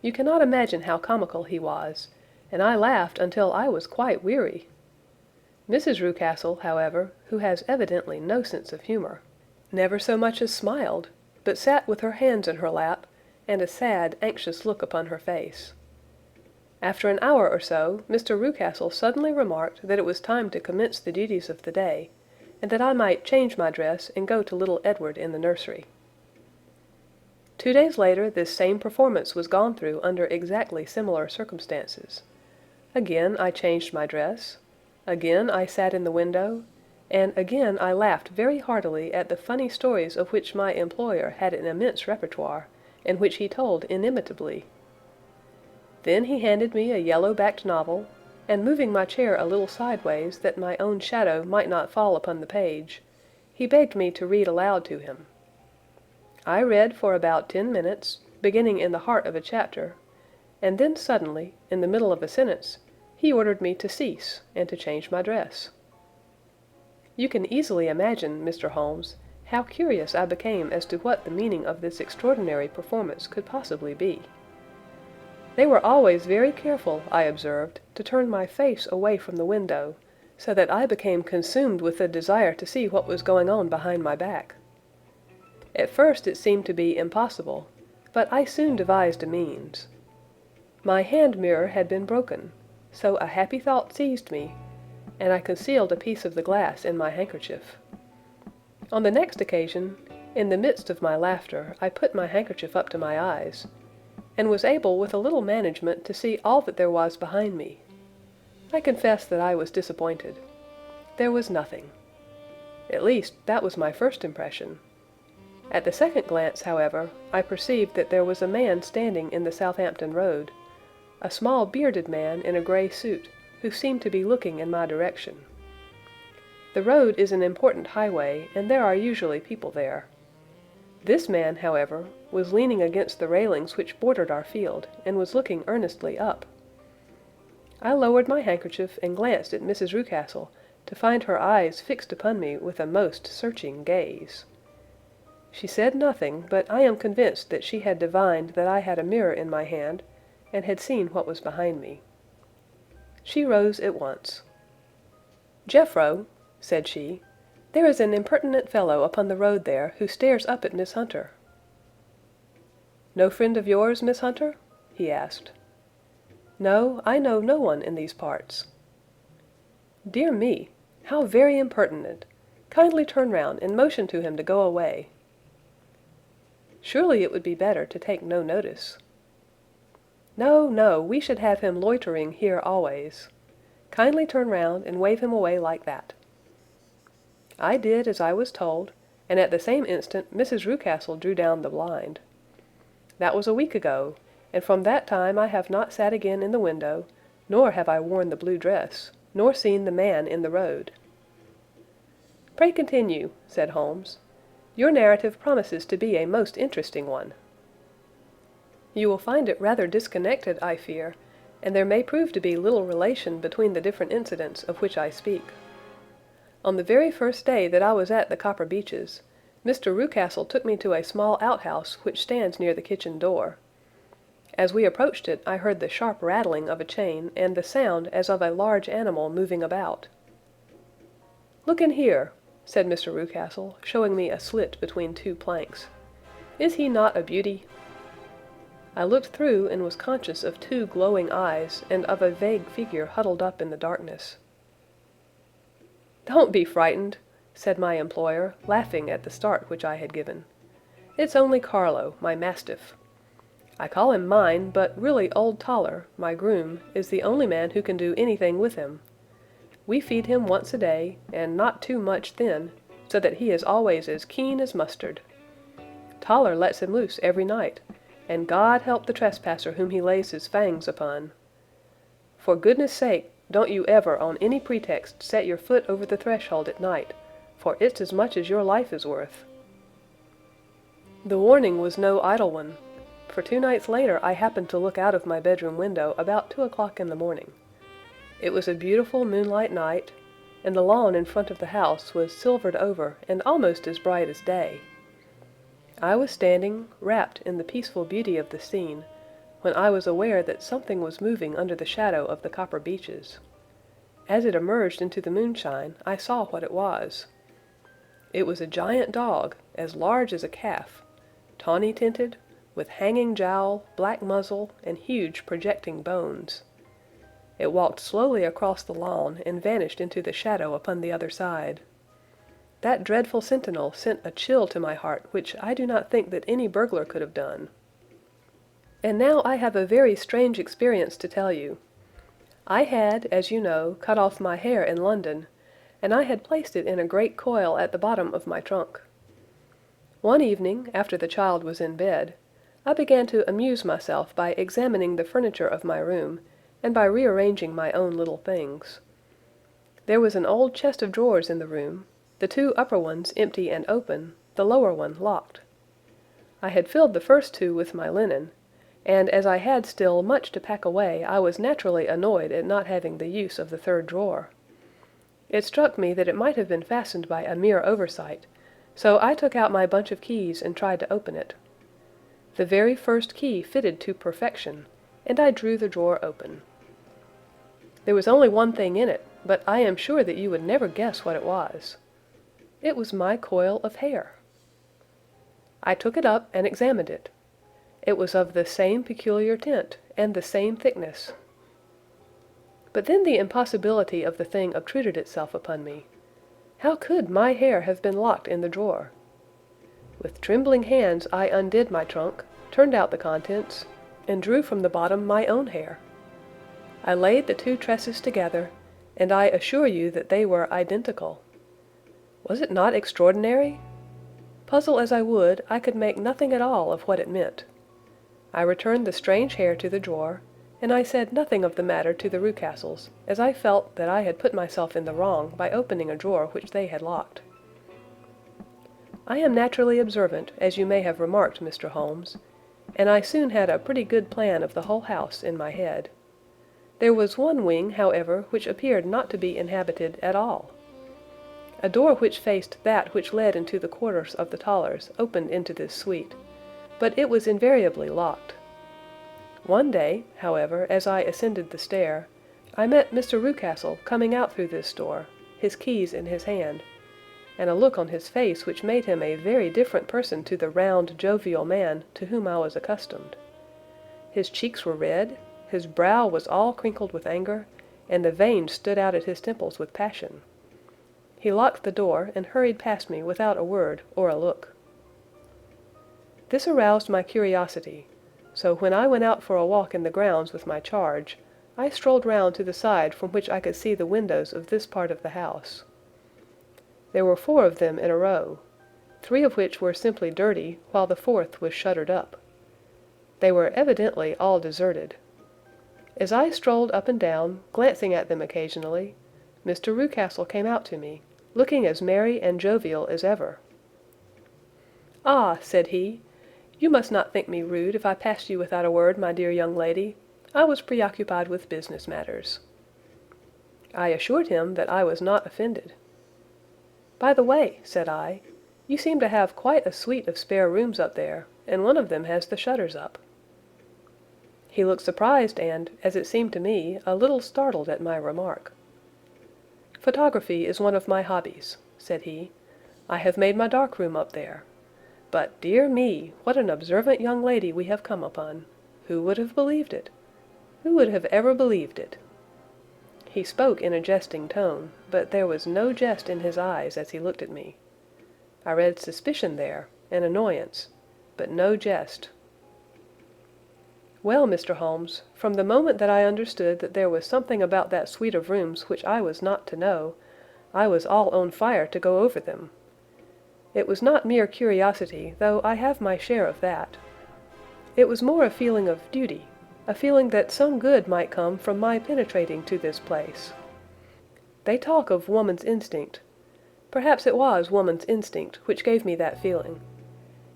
You cannot imagine how comical he was, and I laughed until I was quite weary. Mrs. Rucastle, however, who has evidently no sense of humor, never so much as smiled, but sat with her hands in her lap, and a sad, anxious look upon her face. After an hour or so, Mr. Rucastle suddenly remarked that it was time to commence the duties of the day, and that I might change my dress and go to little Edward in the nursery. 2 days later this same performance was gone through under exactly similar circumstances. Again I changed my dress, again I sat in the window, and again I laughed very heartily at the funny stories of which my employer had an immense repertoire, and which he told inimitably. Then he handed me a yellow-backed novel, and moving my chair a little sideways that my own shadow might not fall upon the page, he begged me to read aloud to him. I read for about 10 minutes, beginning in the heart of a chapter, and then suddenly, in the middle of a sentence, he ordered me to cease and to change my dress. You can easily imagine, Mr. Holmes, how curious I became as to what the meaning of this extraordinary performance could possibly be. They were always very careful, I observed, to turn my face away from the window, so that I became consumed with the desire to see what was going on behind my back. At first it seemed to be impossible, but I soon devised a means. My hand mirror had been broken, so a happy thought seized me, and I concealed a piece of the glass in my handkerchief. On the next occasion, in the midst of my laughter, I put my handkerchief up to my eyes, and was able with a little management to see all that there was behind me. I confess that I was disappointed. There was nothing. At least, that was my first impression. At the second glance, however, I perceived that there was a man standing in the Southampton Road, a small bearded man in a grey suit, who seemed to be looking in my direction. The road is an important highway, and there are usually people there. This man, however, was leaning against the railings which bordered our field, and was looking earnestly up. I lowered my handkerchief and glanced at Mrs. Rucastle, to find her eyes fixed upon me with a most searching gaze. She said nothing, but I am convinced that she had divined that I had a mirror in my hand, and had seen what was behind me. She rose at once. "Jeffro," said she, "there is an impertinent fellow upon the road there, who stares up at Miss Hunter." "No friend of yours, Miss Hunter?" he asked. "No, I know no one in these parts." "Dear me, how very impertinent! Kindly turn round and motion to him to go away." "Surely it would be better to take no notice." "No, no, we should have him loitering here always. Kindly turn round and wave him away like that." I did as I was told, and at the same instant Mrs. Rucastle drew down the blind. That was a week ago, and from that time I have not sat again in the window, nor have I worn the blue dress, nor seen the man in the road. "Pray continue," said Holmes. "Your narrative promises to be a most interesting one." "You will find it rather disconnected, I fear, and there may prove to be little relation between the different incidents of which I speak. On the very first day that I was at the Copper Beeches, Mr. Rucastle took me to a small outhouse which stands near the kitchen door. As we approached it, I heard the sharp rattling of a chain and the sound as of a large animal moving about. "Look in here," said Mr. Rucastle, showing me a slit between two planks. "Is he not a beauty?" I looked through and was conscious of two glowing eyes and of a vague figure huddled up in the darkness. "Don't be frightened," said my employer, laughing at the start which I had given. "It's only Carlo, my mastiff. I call him mine, but really old Toller, my groom, is the only man who can do anything with him. We feed him once a day, and not too much then, so that he is always as keen as mustard. Toller lets him loose every night, and God help the trespasser whom he lays his fangs upon. For goodness' sake, don't you ever on any pretext set your foot over the threshold at night, for it's as much as your life is worth." The warning was no idle one, for 2 nights later I happened to look out of my bedroom window about 2 o'clock in the morning. It was a beautiful moonlight night, and the lawn in front of the house was silvered over and almost as bright as day. I was standing, wrapped in the peaceful beauty of the scene, when I was aware that something was moving under the shadow of the Copper Beeches. As it emerged into the moonshine, I saw what it was. It was a giant dog, as large as a calf, tawny tinted, with hanging jowl, black muzzle, and huge projecting bones. It walked slowly across the lawn and vanished into the shadow upon the other side. That dreadful sentinel sent a chill to my heart which I do not think that any burglar could have done. And now I have a very strange experience to tell you. I had, as you know, cut off my hair in London, and I had placed it in a great coil at the bottom of my trunk. One evening, after the child was in bed, I began to amuse myself by examining the furniture of my room, and by rearranging my own little things. There was an old chest of drawers in the room, the 2 upper ones empty and open, the lower one locked. I had filled the first 2 with my linen, and as I had still much to pack away, I was naturally annoyed at not having the use of the 3rd drawer. It struck me that it might have been fastened by a mere oversight, so I took out my bunch of keys and tried to open it. The very first key fitted to perfection, and I drew the drawer open. There was only one thing in it, but I am sure that you would never guess what it was. It was my coil of hair. I took it up and examined it. It was of the same peculiar tint, and the same thickness. But then the impossibility of the thing obtruded itself upon me. How could my hair have been locked in the drawer? With trembling hands I undid my trunk, turned out the contents, and drew from the bottom my own hair. I laid the 2 tresses together, and I assure you that they were identical. Was it not extraordinary? Puzzle as I would, I could make nothing at all of what it meant. I returned the strange hair to the drawer, and I said nothing of the matter to the Rucastles, as I felt that I had put myself in the wrong by opening a drawer which they had locked. I am naturally observant, as you may have remarked, Mr. Holmes, and I soon had a pretty good plan of the whole house in my head. There was one wing, however, which appeared not to be inhabited at all. A door which faced that which led into the quarters of the Tollers opened into this suite, but it was invariably locked. One day, however, as I ascended the stair, I met Mr. Rucastle coming out through this door, his keys in his hand, and a look on his face which made him a very different person to the round, jovial man to whom I was accustomed. His cheeks were red, his brow was all crinkled with anger, and the veins stood out at his temples with passion. He locked the door and hurried past me without a word or a look. This aroused my curiosity, so when I went out for a walk in the grounds with my charge, I strolled round to the side from which I could see the windows of this part of the house. There were 4 of them in a row, 3 of which were simply dirty, while the 4th was shuttered up. They were evidently all deserted. As I strolled up and down, glancing at them occasionally, Mr. Rucastle came out to me, looking as merry and jovial as ever. "Ah," said he, "you must not think me rude if I passed you without a word, my dear young lady. I was preoccupied with business matters." I assured him that I was not offended. "By the way," said I, "you seem to have quite a suite of spare rooms up there, and one of them has the shutters up." He looked surprised and, as it seemed to me, a little startled at my remark. "Photography is one of my hobbies," said he. "I have made my dark room up there. But, dear me, what an observant young lady we have come upon! Who would have believed it? Who would have ever believed it?" He spoke in a jesting tone, but there was no jest in his eyes as he looked at me. I read suspicion there, and annoyance, but no jest. "Well, Mr. Holmes, from the moment that I understood that there was something about that suite of rooms which I was not to know, I was all on fire to go over them. It was not mere curiosity, though I have my share of that. It was more a feeling of duty, a feeling that some good might come from my penetrating to this place. They talk of woman's instinct. Perhaps it was woman's instinct which gave me that feeling.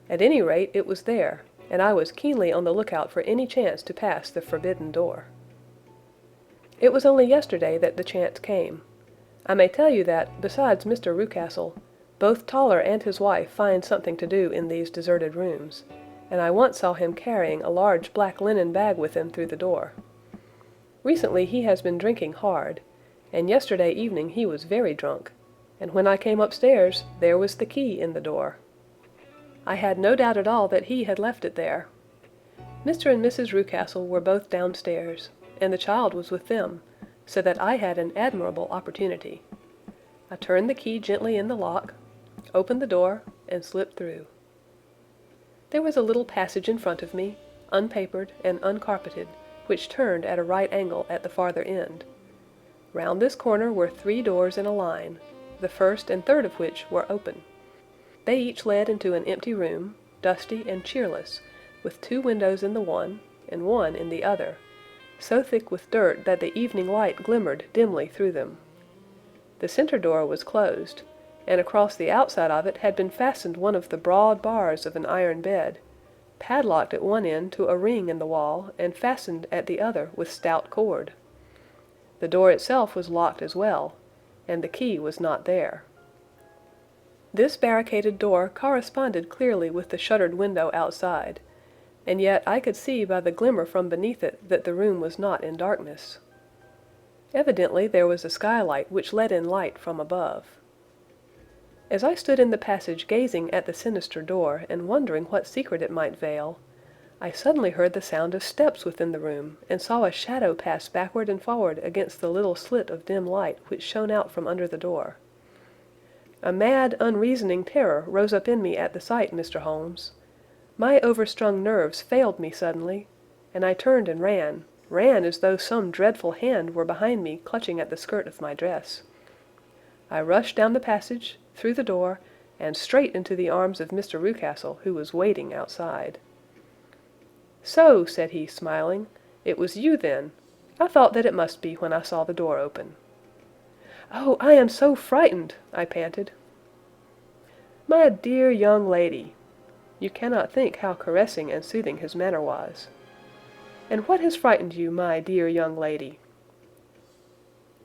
At any rate, it was there, and I was keenly on the lookout for any chance to pass the forbidden door. It was only yesterday that the chance came. I may tell you that, besides Mr. Rucastle, both Toller and his wife find something to do in these deserted rooms, and I once saw him carrying a large black linen bag with him through the door. Recently he has been drinking hard, and yesterday evening he was very drunk, and when I came upstairs there was the key in the door. I had no doubt at all that he had left it there. Mr. and Mrs. Rucastle were both downstairs, and the child was with them, so that I had an admirable opportunity. I turned the key gently in the lock, opened the door, and slipped through. There was a little passage in front of me, unpapered and uncarpeted, which turned at a right angle at the farther end. Round this corner were 3 doors in a line, the first and third of which were open. They each led into an empty room, dusty and cheerless, with 2 windows in the one and one in the other, so thick with dirt that the evening light glimmered dimly through them. The center door was closed, and across the outside of it had been fastened one of the broad bars of an iron bed, padlocked at one end to a ring in the wall and fastened at the other with stout cord. The door itself was locked as well, and the key was not there. This barricaded door corresponded clearly with the shuttered window outside, and yet I could see by the glimmer from beneath it that the room was not in darkness. Evidently there was a skylight which let in light from above. As I stood in the passage gazing at the sinister door and wondering what secret it might veil, I suddenly heard the sound of steps within the room and saw a shadow pass backward and forward against the little slit of dim light which shone out from under the door. A mad, unreasoning terror rose up in me at the sight, Mr. Holmes. My overstrung nerves failed me suddenly, and I turned and ran as though some dreadful hand were behind me clutching at the skirt of my dress. I rushed down the passage, through the door, and straight into the arms of Mr. Rucastle, who was waiting outside. "So," said he, smiling, "it was you, then. I thought that it must be when I saw the door open." "Oh, I am so frightened!" I panted. "My dear young lady!" You cannot think how caressing and soothing his manner was. "And what has frightened you, my dear young lady?"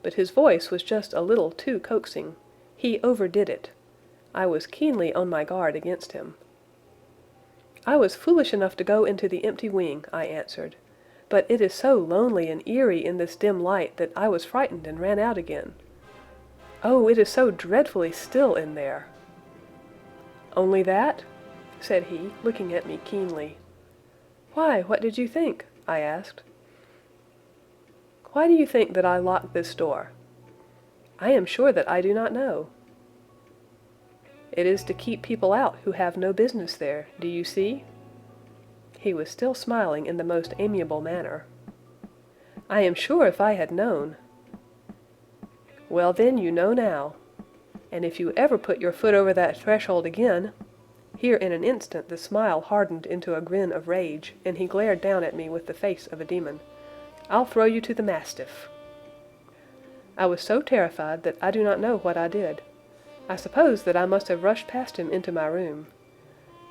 But his voice was just a little too coaxing. He overdid it. I was keenly on my guard against him. "I was foolish enough to go into the empty wing," I answered, "but it is so lonely and eerie in this dim light that I was frightened and ran out again. Oh, it is so dreadfully still in there." "Only that?" said he, looking at me keenly. "Why, what did you think?" I asked. "Why do you think that I locked this door?" "I am sure that I do not know." "It is to keep people out who have no business there, do you see?" He was still smiling in the most amiable manner. I am sure if I had known—" "Well, then, you know now. And if you ever put your foot over that threshold again—" Here in an instant the smile hardened into a grin of rage, and he glared down at me with the face of a demon. "I'll throw you to the mastiff." I was so terrified that I do not know what I did. I suppose that I must have rushed past him into my room.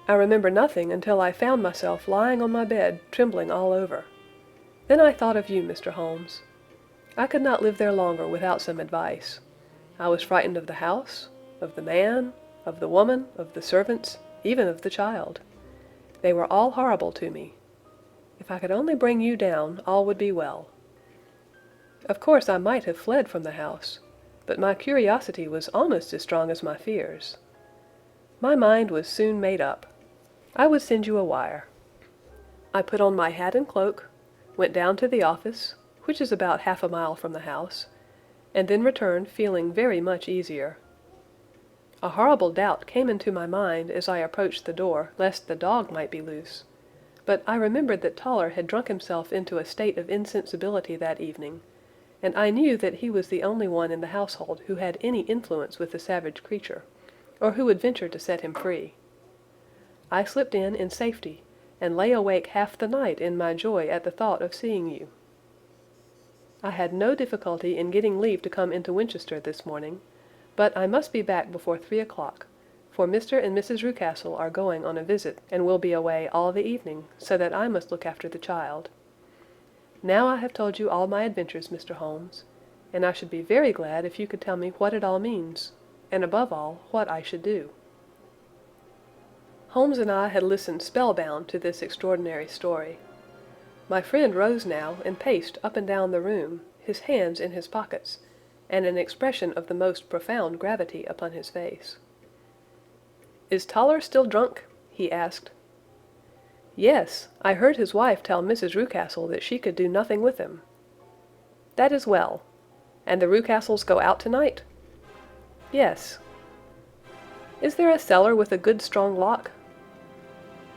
I remember nothing until I found myself lying on my bed, trembling all over. Then I thought of you, Mr. Holmes. I could not live there longer without some advice. I was frightened of the house, of the man, of the woman, of the servants, even of the child. They were all horrible to me. If I could only bring you down, all would be well. Of course I might have fled from the house, but my curiosity was almost as strong as my fears. My mind was soon made up. I would send you a wire. I put on my hat and cloak, went down to the office, which is about half a mile from the house, and then returned feeling very much easier. A horrible doubt came into my mind as I approached the door lest the dog might be loose, but I remembered that Toller had drunk himself into a state of insensibility that evening, and I knew that he was the only one in the household who had any influence with the savage creature, or who would venture to set him free. I slipped in safety, and lay awake half the night in my joy at the thought of seeing you. I had no difficulty in getting leave to come into Winchester this morning, but I must be back before 3 o'clock, for Mr. and Mrs. Rucastle are going on a visit and will be away all the evening, so that I must look after the child. Now I have told you all my adventures, Mr. Holmes, and I should be very glad if you could tell me what it all means, and above all, what I should do." Holmes and I had listened spellbound to this extraordinary story. My friend rose now and paced up and down the room, his hands in his pockets, and an expression of the most profound gravity upon his face. "Is Toller still drunk?" he asked. "Yes, I heard his wife tell Mrs. Rucastle that she could do nothing with him." "That is well. And the Rucastles go out tonight?" "Yes." "Is there a cellar with a good strong lock?"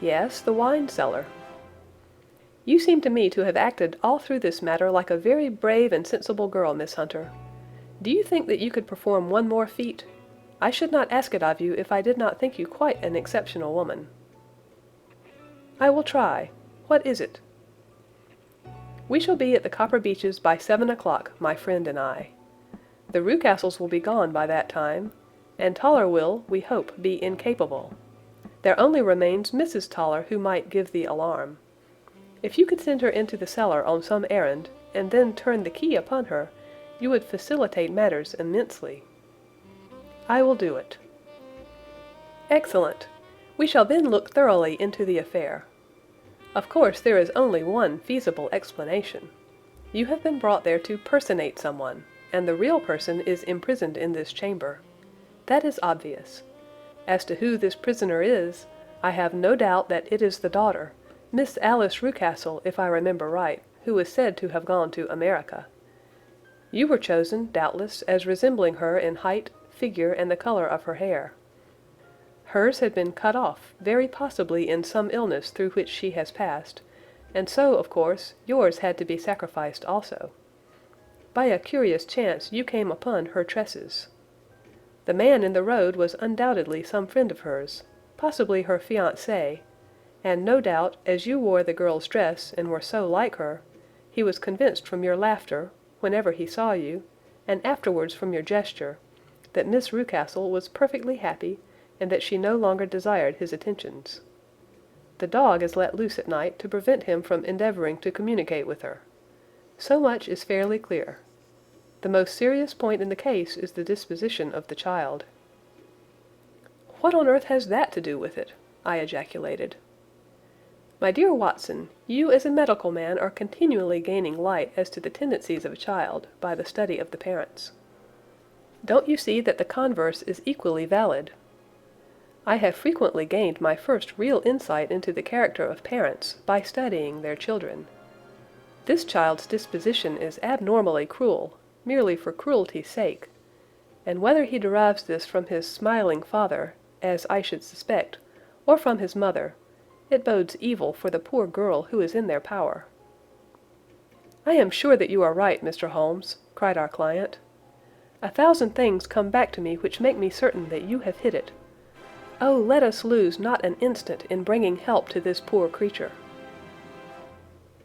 "Yes, the wine cellar." "You seem to me to have acted all through this matter like a very brave and sensible girl, Miss Hunter. Do you think that you could perform one more feat? I should not ask it of you if I did not think you quite an exceptional woman." "I will try. What is it?" "We shall be at the Copper Beeches by 7 o'clock, my friend and I. The Rucastles will be gone by that time, and Toller will, we hope, be incapable. There only remains Mrs. Toller, who might give the alarm. If you could send her into the cellar on some errand, and then turn the key upon her, you would facilitate matters immensely." "I will do it." "Excellent. We shall then look thoroughly into the affair. Of course there is only one feasible explanation. You have been brought there to personate someone, and the real person is imprisoned in this chamber. That is obvious. As to who this prisoner is, I have no doubt that it is the daughter, Miss Alice Rucastle, if I remember right, who is said to have gone to America. You were chosen, doubtless, as resembling her in height, figure, and the color of her hair. Hers had been cut off, very possibly in some illness through which she has passed, and so, of course, yours had to be sacrificed also. By a curious chance you came upon her tresses. The man in the road was undoubtedly some friend of hers, possibly her fiancé, and no doubt, as you wore the girl's dress and were so like her, he was convinced from your laughter, whenever he saw you, and afterwards from your gesture, that Miss Rucastle was perfectly happy, and that she no longer desired his attentions. The dog is let loose at night to prevent him from endeavouring to communicate with her. So much is fairly clear. The most serious point in the case is the disposition of the child." "What on earth has that to do with it?" I ejaculated. "My dear Watson, you as a medical man are continually gaining light as to the tendencies of a child by the study of the parents. Don't you see that the converse is equally valid? I have frequently gained my first real insight into the character of parents by studying their children. This child's disposition is abnormally cruel, merely for cruelty's sake, and whether he derives this from his smiling father, as I should suspect, or from his mother, it bodes evil for the poor girl who is in their power." "I am sure that you are right, Mr. Holmes," cried our client. "A thousand things come back to me which make me certain that you have hit it. Oh, let us lose not an instant in bringing help to this poor creature.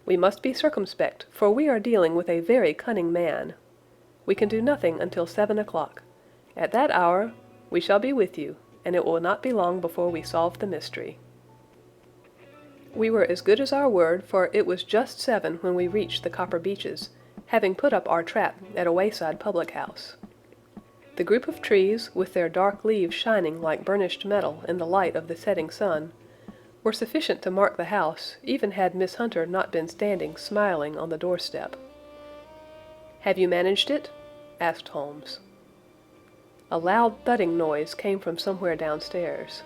We must be circumspect, for we are dealing with a very cunning man. We can do nothing until 7 o'clock. At that hour we shall be with you, and it will not be long before we solve the mystery." We were as good as our word, for it was just 7 when we reached the Copper Beeches, having put up our trap at a wayside public-house. The group of trees, with their dark leaves shining like burnished metal in the light of the setting sun, were sufficient to mark the house, even had Miss Hunter not been standing smiling on the doorstep. "Have you managed it?" asked Holmes. A loud thudding noise came from somewhere downstairs.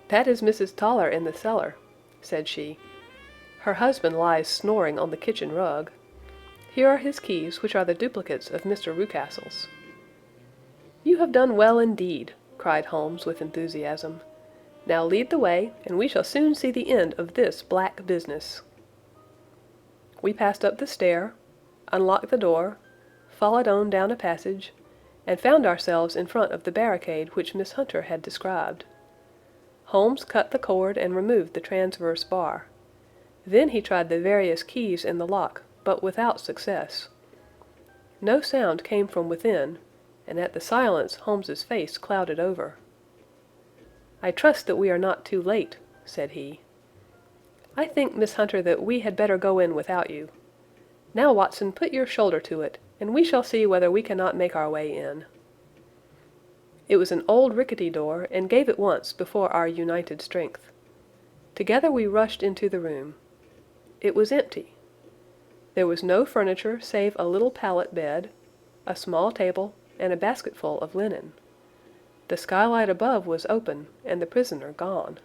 "That is Mrs. Toller in the cellar," said she. "Her husband lies snoring on the kitchen rug. Here are his keys, which are the duplicates of Mr. Rucastle's." "You have done well indeed," cried Holmes with enthusiasm. "Now lead the way, and we shall soon see the end of this black business." We passed up the stair, unlocked the door, followed on down a passage, and found ourselves in front of the barricade which Miss Hunter had described. Holmes cut the cord and removed the transverse bar. Then he tried the various keys in the lock, but without success. No sound came from within, and at the silence Holmes's face clouded over. "I trust that we are not too late," said he. "I think, Miss Hunter, that we had better go in without you. Now, Watson, put your shoulder to it, and we shall see whether we cannot make our way in." It was an old rickety door, and gave at once before our united strength. Together we rushed into the room. It was empty. There was no furniture save a little pallet bed, a small table, and a basketful of linen. The skylight above was open, and the prisoner gone.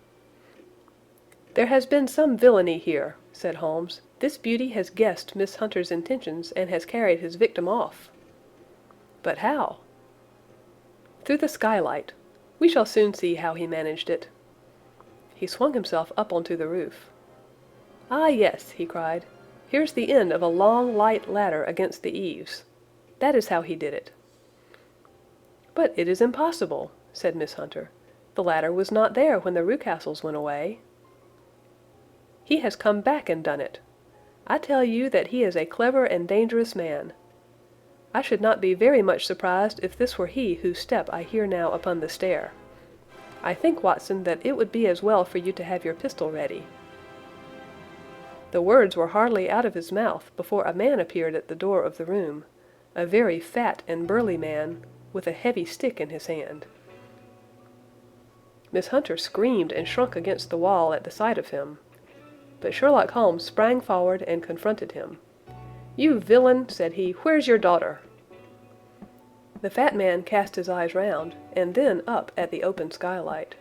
"There has been some villainy here," said Holmes. "This beauty has guessed Miss Hunter's intentions and has carried his victim off." "But how?" "Through the skylight. We shall soon see how he managed it." He swung himself up onto the roof. "Ah, yes," he cried. "Here's the end of a long, light ladder against the eaves. That is how he did it." "But it is impossible," said Miss Hunter. "The ladder was not there when the Rucastles went away." "He has come back and done it. I tell you that he is a clever and dangerous man. I should not be very much surprised if this were he whose step I hear now upon the stair. I think, Watson, that it would be as well for you to have your pistol ready." The words were hardly out of his mouth before a man appeared at the door of the room, a very fat and burly man, with a heavy stick in his hand. Miss Hunter screamed and shrunk against the wall at the sight of him. But Sherlock Holmes sprang forward and confronted him. "You villain," said he, "where's your daughter?" The fat man cast his eyes round, and then up at the open skylight.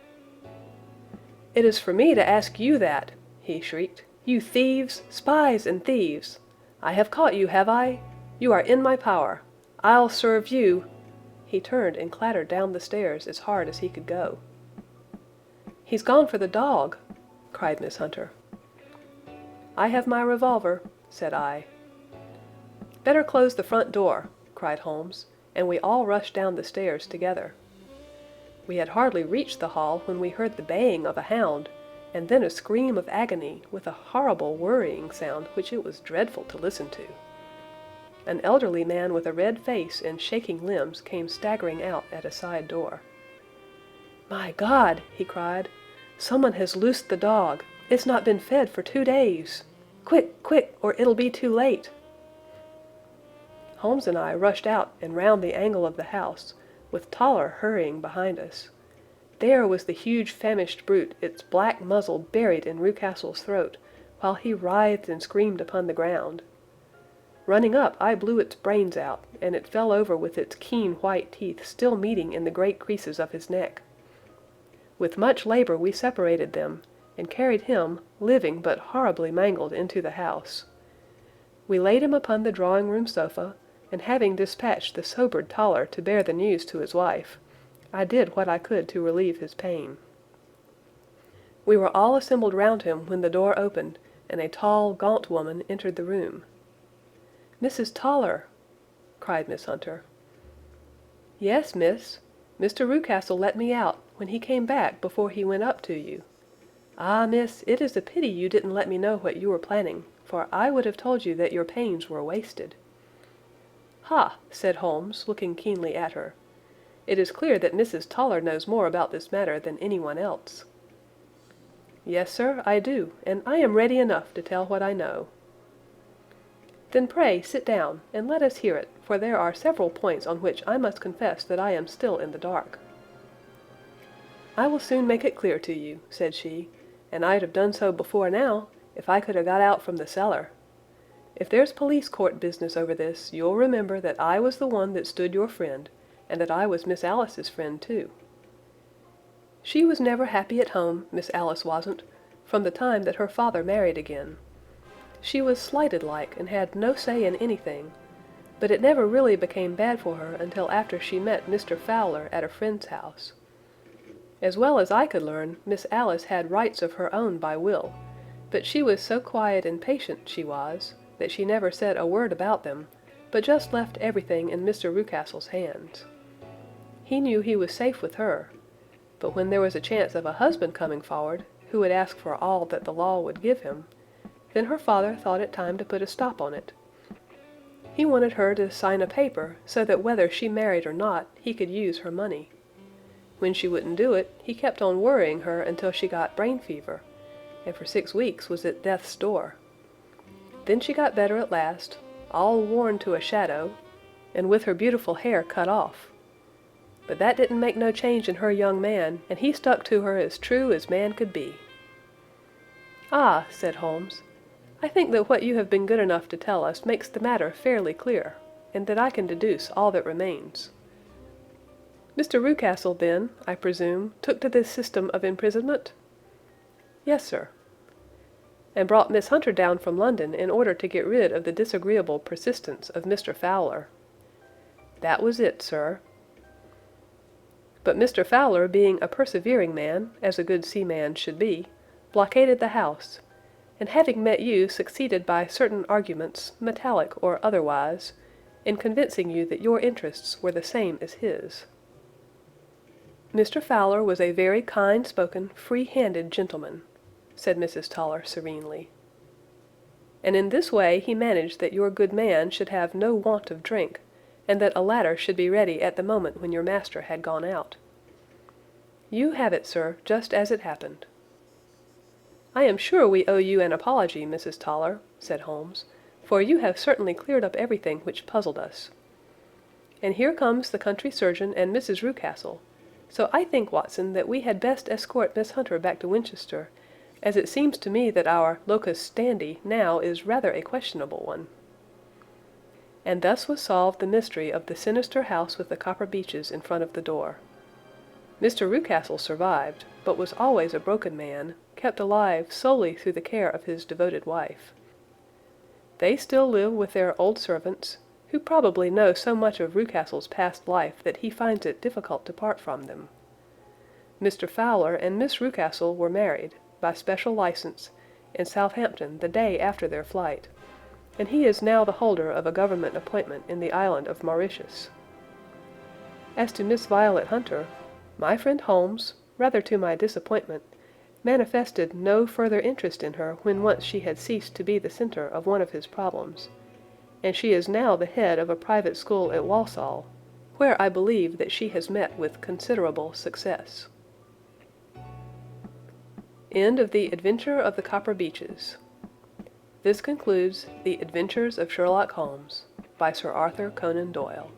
"It is for me to ask you that," he shrieked. "You thieves, spies and thieves! I have caught you, have I? You are in my power. I'll serve you." He turned and clattered down the stairs as hard as he could go. "He's gone for the dog," cried Miss Hunter. "I have my revolver," said I. "Better close the front door," cried Holmes, and we all rushed down the stairs together. We had hardly reached the hall when we heard the baying of a hound, and then a scream of agony with a horrible worrying sound which it was dreadful to listen to. An elderly man with a red face and shaking limbs came staggering out at a side door. "My God!" he cried. "Someone has loosed the dog. It's not been fed for 2 days. Quick, quick, or it'll be too late." Holmes and I rushed out and round the angle of the house, with Toller hurrying behind us. There was the huge famished brute, its black muzzle buried in Rucastle's throat, while he writhed and screamed upon the ground. Running up, I blew its brains out, and it fell over with its keen white teeth still meeting in the great creases of his neck. With much labor we separated them, and carried him, living but horribly mangled, into the house. We laid him upon the drawing-room sofa, and having dispatched the sobered Toller to bear the news to his wife, I did what I could to relieve his pain. We were all assembled round him when the door opened, and a tall, gaunt woman entered the room. "Mrs. Toller!" cried Miss Hunter. "Yes, miss. Mr. Rucastle let me out, when he came back before he went up to you. Ah, miss, it is a pity you didn't let me know what you were planning, for I would have told you that your pains were wasted." "Ha!" said Holmes, looking keenly at her. "It is clear that Mrs. Toller knows more about this matter than anyone else." "Yes, sir, I do, and I am ready enough to tell what I know." "Then pray sit down, and let us hear it, for there are several points on which I must confess that I am still in the dark." "I will soon make it clear to you," said she, "and I'd have done so before now, if I could have got out from the cellar. If there's police court business over this, you'll remember that I was the one that stood your friend, and that I was Miss Alice's friend too. She was never happy at home, Miss Alice wasn't, from the time that her father married again. She was slighted like, and had no say in anything, but it never really became bad for her until after she met Mr. Fowler at a friend's house. As well as I could learn, Miss Alice had rights of her own by will, but she was so quiet and patient, she was, that she never said a word about them, but just left everything in Mr. Rucastle's hands. He knew he was safe with her, but when there was a chance of a husband coming forward, who would ask for all that the law would give him, then her father thought it time to put a stop on it. He wanted her to sign a paper so that whether she married or not, he could use her money. When she wouldn't do it, he kept on worrying her until she got brain fever, and for 6 weeks was at death's door. Then she got better at last, all worn to a shadow, and with her beautiful hair cut off. But that didn't make no change in her young man, and he stuck to her as true as man could be." "Ah," said Holmes, "I think that what you have been good enough to tell us makes the matter fairly clear, and that I can deduce all that remains. Mr. Rucastle, then, I presume, took to this system of imprisonment?" "Yes, sir." "And brought Miss Hunter down from London in order to get rid of the disagreeable persistence of Mr. Fowler?" "That was it, sir." "But Mr. Fowler, being a persevering man, as a good seaman should be, blockaded the house, and having met you, succeeded by certain arguments, metallic or otherwise, in convincing you that your interests were the same as his." "Mr. Fowler was a very kind-spoken, free-handed gentleman," said Mrs. Toller serenely. "And in this way he managed that your good man should have no want of drink, and that a ladder should be ready at the moment when your master had gone out. You have it, sir, just as it happened." "I am sure we owe you an apology, Mrs. Toller," said Holmes, "for you have certainly cleared up everything which puzzled us. And here comes the country surgeon and Mrs. Rucastle, so I think, Watson, that we had best escort Miss Hunter back to Winchester, as it seems to me that our locus standi now is rather a questionable one." And thus was solved the mystery of the sinister house with the copper beeches in front of the door. Mr. Rucastle survived, but was always a broken man, kept alive solely through the care of his devoted wife. They still live with their old servants, who probably know so much of Rucastle's past life that he finds it difficult to part from them. Mr. Fowler and Miss Rucastle were married, by special license, in Southampton the day after their flight, and he is now the holder of a government appointment in the island of Mauritius. As to Miss Violet Hunter, my friend Holmes, rather to my disappointment, manifested no further interest in her when once she had ceased to be the center of one of his problems, and she is now the head of a private school at Walsall, where I believe that she has met with considerable success. End of The Adventure of the Copper Beeches. This concludes The Adventures of Sherlock Holmes by Sir Arthur Conan Doyle.